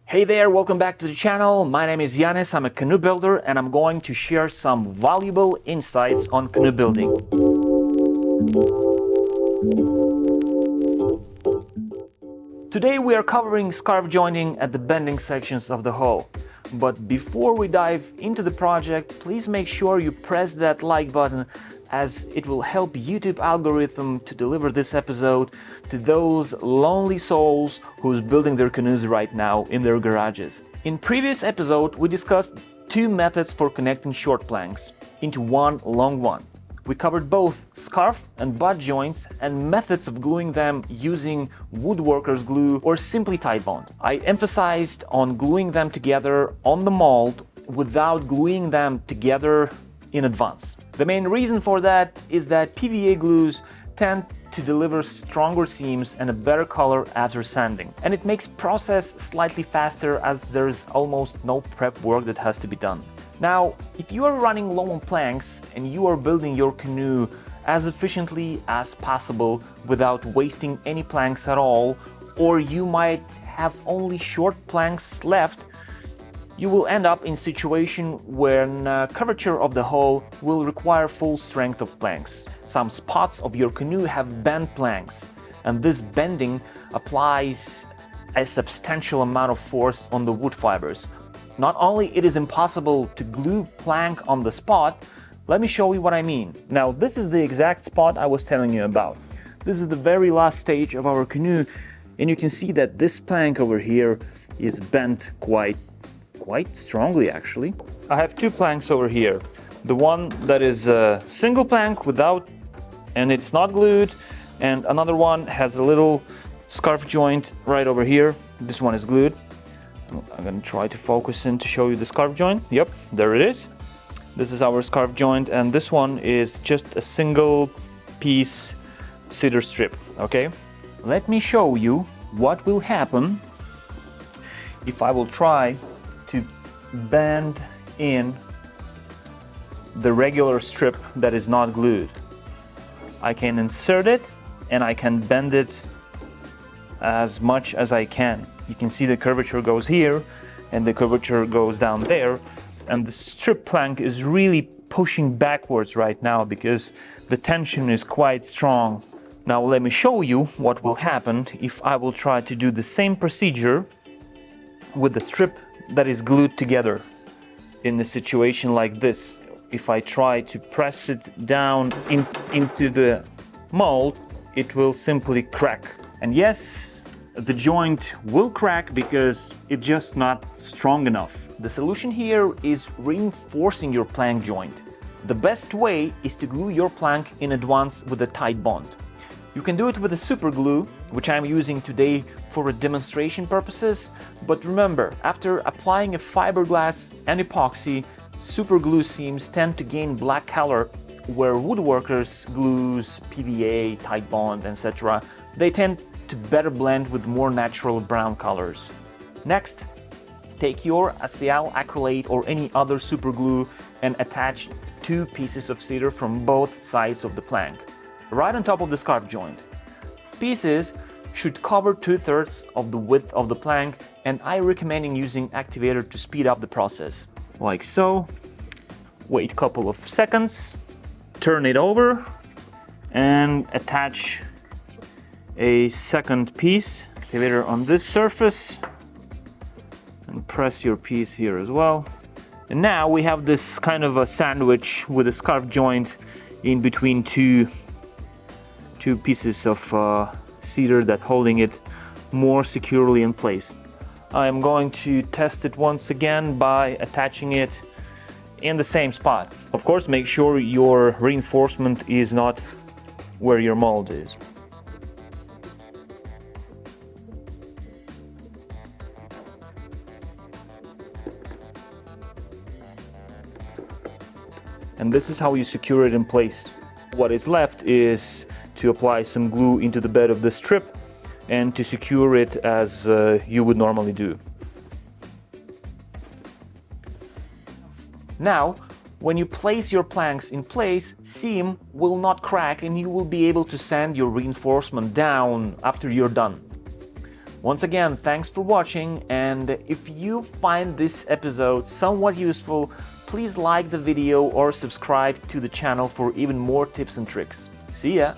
Hey there, welcome back to the channel. My name is Yanis, I'm a canoe builder and I'm going to share some valuable insights on canoe building. Today we are covering scarf jointing at the bending sections of the hull. But before we dive into the project, please make sure you press that like button, as it will help YouTube algorithm to deliver this episode to those lonely souls who's building their canoes right now in their garages. In previous episode, we discussed two methods for connecting short planks into one long one. We covered both scarf and butt joints and methods of gluing them using woodworker's glue or simply Tide Bond. I emphasized on gluing them together on the mold without gluing them together in advance. The main reason for that is that PVA glues tend to deliver stronger seams and a better color after sanding. And it makes process slightly faster as there's almost no prep work that has to be done. Now, if you are running low on planks and you are building your canoe as efficiently as possible without wasting any planks at all, or you might have only short planks left, you will end up in a situation where curvature of the hull will require full strength of planks. Some spots of your canoe have bent planks, and this bending applies a substantial amount of force on the wood fibers. Not only it is impossible to glue plank on the spot, let me show you what I mean. Now, this is the exact spot I was telling you about. This is the very last stage of our canoe, and you can see that this plank over here is bent quite strongly actually. I have two planks over here. The one that is a single plank without, and it's not glued, and another one has a little scarf joint right over here. This one is glued. I'm gonna try to focus in to show you the scarf joint. Yep, there it is. This is our scarf joint, and this one is just a single piece cedar strip, okay? Let me show you what will happen if I will try to bend in the regular strip that is not glued. I can insert it and I can bend it as much as I can. You can see the curvature goes here and the curvature goes down there, and the strip plank is really pushing backwards right now because the tension is quite strong. Now let me show you what will happen if I will try to do the same procedure with the strip that is glued together. In a situation like this, if I try to press it down into the mold, it will simply crack. And yes, the joint will crack because it's just not strong enough. The solution here is reinforcing your plank joint. The best way is to glue your plank in advance with a Tide Bond. You can do it with a super glue, which I'm using today for demonstration purposes, but remember, after applying a fiberglass and epoxy, super glue seams tend to gain black color, where woodworkers glues, PVA, Tide Bond, etc., they tend to better blend with more natural brown colors. Next, take your acetal acrylate or any other super glue and attach two pieces of cedar from both sides of the plank, right on top of the scarf joint. Pieces should cover 2/3 of the width of the plank, and I recommend using activator to speed up the process. Like so. Wait a couple of seconds, turn it over, and attach a second piece. Activator on this surface, and press your piece here as well. And now we have this kind of a sandwich with a scarf joint in between two pieces of cedar that holding it more securely in place. I am going to test it once again by attaching it in the same spot. Of course, make sure your reinforcement is not where your mold is. And this is how you secure it in place. What is left is to apply some glue into the bed of the strip and to secure it as you would normally do. Now, when you place your planks in place, seam will not crack and you will be able to sand your reinforcement down after you're done. Once again, thanks for watching, and if you find this episode somewhat useful, please like the video or subscribe to the channel for even more tips and tricks. See ya!